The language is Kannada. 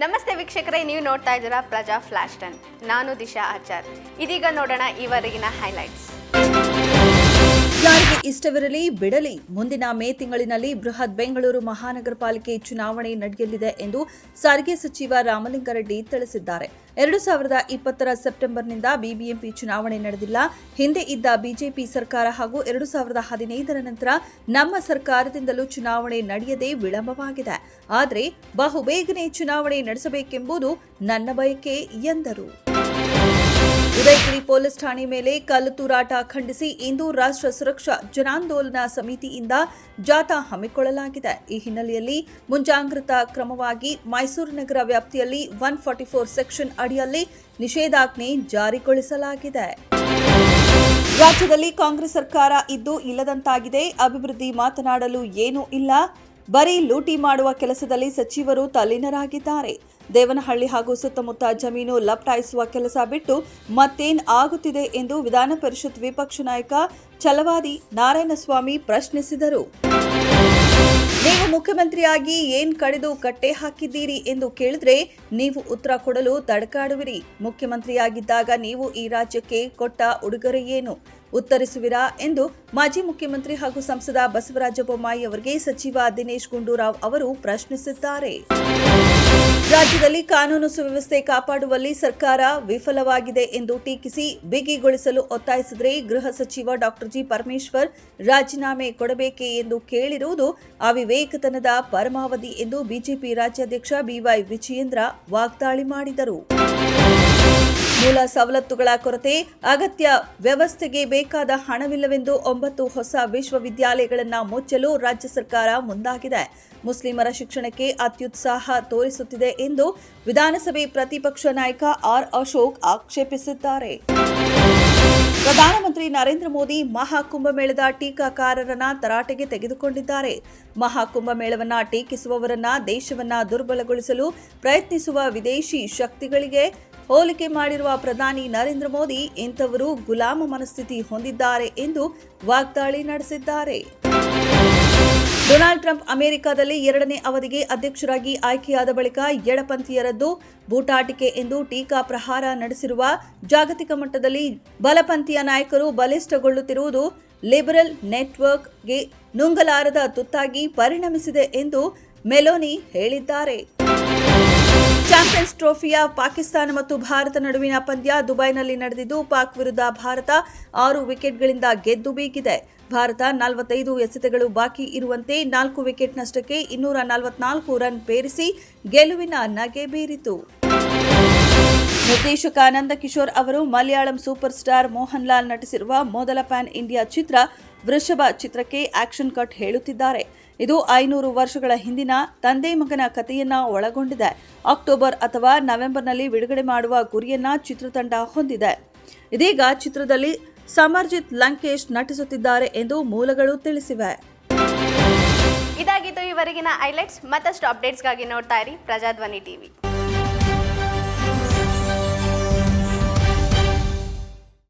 ನಮಸ್ತೆ ವೀಕ್ಷಕರೇ, ನೀವು ನೋಡ್ತಾ ಇದ್ದೀರಾ ಪ್ರಜಾ ಫ್ಲಾಶ್ 10. ನಾನು ದಿಶಾ ಆಚಾರ್. ಇದೀಗ ನೋಡೋಣ ಈವರೆಗಿನ ಹೈಲೈಟ್ಸ್. ಯಾರಿಗೆ ಇಷ್ಟವಿರಲಿ ಬಿಡಲಿ, ಮುಂದಿನ ಮೇ ತಿಂಗಳಿನಲ್ಲಿ ಬೃಹತ್ ಬೆಂಗಳೂರು ಮಹಾನಗರ ಪಾಲಿಕೆ ಚುನಾವಣೆ ನಡೆಯಲಿದೆ ಎಂದು ಸಾರಿಗೆ ಸಚಿವ ರಾಮಲಿಂಗಾರೆಡ್ಡಿ ತಿಳಿಸಿದ್ದಾರೆ. 2020 ಸೆಪ್ಟೆಂಬರ್ನಿಂದ ಬಿಬಿಎಂಪಿ ಚುನಾವಣೆ ನಡೆದಿಲ್ಲ. ಹಿಂದೆ ಇದ್ದ ಬಿಜೆಪಿ ಸರ್ಕಾರ ಹಾಗೂ 2015 ನಂತರ ನಮ್ಮ ಸರ್ಕಾರದಿಂದಲೂ ಚುನಾವಣೆ ನಡೆಯದೆ ವಿಳಂಬವಾಗಿದೆ. ಆದರೆ ಬಹುಬೇಗನೆ ಚುನಾವಣೆ ನಡೆಸಬೇಕೆಂಬುದು ನನ್ನ ಬಯಕೆ ಎಂದರು. ಉದಯಗಿರಿ ಪೊಲೀಸ್ ಠಾಣೆ ಮೇಲೆ ಕಲ್ಲು ತೂರಾಟ ಖಂಡಿಸಿ ಇಂದು ರಾಷ್ಟ್ರ ಸುರಕ್ಷಾ ಜನಾಂದೋಲನ ಸಮಿತಿಯಿಂದ ಜಾಥಾ ಹಮ್ಮಿಕೊಳ್ಳಲಾಗಿದೆ. ಈ ಹಿನ್ನೆಲೆಯಲ್ಲಿ ಮುಂಜಾಗ್ರತಾ ಕ್ರಮವಾಗಿ ಮೈಸೂರು ನಗರ ವ್ಯಾಪ್ತಿಯಲ್ಲಿ 144 ಸೆಕ್ಷನ್ ಅಡಿಯಲ್ಲಿ ನಿಷೇಧಾಜ್ಞೆ ಜಾರಿಗೊಳಿಸಲಾಗಿದೆ. ರಾಜ್ಯದಲ್ಲಿ ಕಾಂಗ್ರೆಸ್ ಸರ್ಕಾರ ಇದ್ದು ಇಲ್ಲದಂತಾಗಿದೆ. ಅಭಿವೃದ್ಧಿ ಮಾತನಾಡಲು ಏನೂ ಇಲ್ಲ. ಬರೀ ಲೂಟಿ ಮಾಡುವ ಕೆಲಸದಲ್ಲಿ ಸಚಿವರು ತಲ್ಲೀನರಾಗಿದ್ದಾರೆ. ದೇವನಹಳ್ಳಿ ಹಾಗೂ ಸುತ್ತಮುತ್ತ ಜಮೀನು ಲಪಟಾಯಿಸುವ ಕೆಲಸ ಬಿಟ್ಟು ಮತ್ತೇನ್ ಆಗುತ್ತಿದೆ ಎಂದು ವಿಧಾನ ಪರಿಷತ್ ವಿಪಕ್ಷ ನಾಯಕ ಛಲವಾದಿ ನಾರಾಯಣಸ್ವಾಮಿ ಪ್ರಶ್ನಿಸಿದರು. ನೀವು ಮುಖ್ಯಮಂತ್ರಿಯಾಗಿ ಏನ್ ಕಡಿದು ಕಟ್ಟೆ ಹಾಕಿದ್ದೀರಿ ಎಂದು ಕೇಳಿದ್ರೆ ನೀವು ಉತ್ತರ ಕೊಡಲು ತಡಕಾಡುವಿರಿ. ಮುಖ್ಯಮಂತ್ರಿಯಾಗಿದ್ದಾಗ ನೀವು ಈ ರಾಜ್ಯಕ್ಕೆ ಕೊಟ್ಟ ಉಡುಗೊರೆ ಏನು ಉತ್ತರಿಸುವಿರಾ ಎಂದು ಮಾಜಿ ಮುಖ್ಯಮಂತ್ರಿ ಹಾಗೂ ಸಂಸದ ಬಸವರಾಜ ಬೊಮ್ಮಾಯಿ ಅವರಿಗೆ ಸಚಿವ ದಿನೇಶ್ ಗುಂಡೂರಾವ್ ಅವರು ಪ್ರಶ್ನಿಸಿದ್ದಾರೆ. ರಾಜ್ಯದಲ್ಲಿ ಕಾನೂನು ಸುವ್ಯವಸ್ಥೆ ಕಾಪಾಡುವಲ್ಲಿ ಸರ್ಕಾರ ವಿಫಲವಾಗಿದೆ ಎಂದು ಟೀಕಿಸಿ ಬಿಗಿಗೊಳಿಸಲು ಒತ್ತಾಯಿಸಿದರೆ ಗೃಹ ಸಚಿವ ಡಾಕ್ಟರ್ ಜಿ ಪರಮೇಶ್ವರ್ ರಾಜೀನಾಮೆ ಕೊಡಬೇಕೆ ಎಂದು ಕೇಳಿರುವುದು ಅವಿವೇಕತನದ ಪರಮಾವಧಿ ಎಂದು ಬಿಜೆಪಿ ರಾಜ್ಯಾಧ್ಯಕ್ಷ ಬಿವೈ ವಿಜಯೇಂದ್ರ ವಾಗ್ದಾಳಿ ಮಾಡಿದರು. ಮೂಲ ಸವಲತ್ತುಗಳ ಕೊರತೆ, ಅಗತ್ಯ ವ್ಯವಸ್ಥೆಗೆ ಬೇಕಾದ ಹಣವಿಲ್ಲವೆಂದು 9 ಹೊಸ ವಿಶ್ವವಿದ್ಯಾಲಯಗಳನ್ನು ಮುಚ್ಚಲು ರಾಜ್ಯ ಸರ್ಕಾರ ಮುಂದಾಗಿದೆ. ಮುಸ್ಲಿಮರ ಶಿಕ್ಷಣಕ್ಕೆ ಅತ್ಯುತ್ಸಾಹ ತೋರಿಸುತ್ತಿದೆ ಎಂದು ವಿಧಾನಸಭೆ ಪ್ರತಿಪಕ್ಷ ನಾಯಕ ಆರ್ ಅಶೋಕ್ ಆಕ್ಷೇಪಿಸಿದ್ದಾರೆ. ಪ್ರಧಾನಮಂತ್ರಿ ನರೇಂದ್ರ ಮೋದಿ ಮಹಾಕುಂಭಮೇಳದ ಟೀಕಾಕಾರರನ್ನ ತರಾಟೆಗೆ ತೆಗೆದುಕೊಂಡಿದ್ದಾರೆ. ಮಹಾಕುಂಭಮೇಳವನ್ನ ಟೀಕಿಸುವವರನ್ನ ದೇಶವನ್ನ ದುರ್ಬಲಗೊಳಿಸಲು ಪ್ರಯತ್ನಿಸುವ ವಿದೇಶಿ ಶಕ್ತಿಗಳಿಗೆ ಹೋಲಿಕೆ ಮಾಡಿರುವ ಪ್ರಧಾನಿ ನರೇಂದ್ರ ಮೋದಿ ಇಂಥವರು ಗುಲಾಮ ಮನಸ್ಥಿತಿ ಹೊಂದಿದ್ದಾರೆ ಎಂದು ವಾಗ್ದಾಳಿ ನಡೆಸಿದ್ದಾರೆ. ಡೊನಾಲ್ಡ್ ಟ್ರಂಪ್ ಅಮೆರಿಕದಲ್ಲಿ 2ನೇ ಅವಧಿಗೆ ಅಧ್ಯಕ್ಷರಾಗಿ ಆಯ್ಕೆಯಾದ ಬಳಿಕ ಎಡಪಂಥೀಯರದ್ದು ಬೂಟಾಟಿಕೆ ಎಂದು ಟೀಕಾ ಪ್ರಹಾರ ನಡೆಸಿರುವ ಜಾಗತಿಕ ಮಟ್ಟದಲ್ಲಿ ಬಲಪಂಥೀಯ ನಾಯಕರು ಬಲಿಷ್ಠಗೊಳ್ಳುತ್ತಿರುವುದು ಲಿಬರಲ್ ನೆಟ್ವರ್ಕ್ಗೆ ನುಂಗಲಾರದ ತುತ್ತಾಗಿ ಪರಿಣಮಿಸಿದೆ ಎಂದು ಮೆಲೋನಿ ಹೇಳಿದ್ದಾರೆ. ಚಾಂಪಿಯನ್ಸ್ ಟ್ರೋಫಿಯ ಪಾಕಿಸ್ತಾನ ಮತ್ತು ಭಾರತ ನಡುವಿನ ಪಂದ್ಯ ದುಬೈನಲ್ಲಿ ನಡೆದಿದ್ದು ಪಾಕ್ ವಿರುದ್ಧ ಭಾರತ 6 ವಿಕೆಟ್ಗಳಿಂದ ಗೆದ್ದು ಬೀಗಿದೆ. ಭಾರತ 45 ಎಸೆತಗಳು ಬಾಕಿ ಇರುವಂತೆ 4 ವಿಕೆಟ್ ನಷ್ಟಕ್ಕೆ 244 ರನ್ ಪೇರಿಸಿ ಗೆಲುವಿನ ನಗೆ ಬೀರಿತು. ನಿರ್ದೇಶಕ ನಂದಕಿಶೋರ್ ಅವರು ಮಲಯಾಳಂ ಸೂಪರ್ ಸ್ಟಾರ್ ಮೋಹನ್ ಲಾಲ್ ನಟಿಸಿರುವ ಮೊದಲ ಪ್ಯಾನ್ ಇಂಡಿಯಾ ಚಿತ್ರ ವೃಷಭ ಚಿತ್ರಕ್ಕೆ ಆಕ್ಷನ್ ಕಟ್ ಹೇಳುತ್ತಿದ್ದಾರೆ. ಇದು 500 ವರ್ಷಗಳ ಹಿಂದಿನ ತಂದೆ ಮಗನ ಕಥೆಯನ್ನ ಒಳಗೊಂಡಿದೆ. ಅಕ್ಟೋಬರ್ ಅಥವಾ ನವೆಂಬರ್ನಲ್ಲಿ ಬಿಡುಗಡೆ ಮಾಡುವ ಗುರಿಯನ್ನ ಚಿತ್ರತಂಡ ಹೊಂದಿದೆ. ಇದೀಗ ಚಿತ್ರದಲ್ಲಿ ಸಮರ್ಜಿತ್ ಲಂಕೇಶ್ ನಟಿಸುತ್ತಿದ್ದಾರೆ ಎಂದು ಮೂಲಗಳು ತಿಳಿಸಿವೆ. ಇದಾಗಿತ್ತು ಈವರೆಗಿನ ಹೈಲೈಟ್ಸ್. ಮತ್ತಷ್ಟು ಅಪ್ಡೇಟ್ಸ್ಗಾಗಿ ನೋಡ್ತಾ ಇರಿ ಪ್ರಜಾಧ್ವನಿ ಟಿವಿ.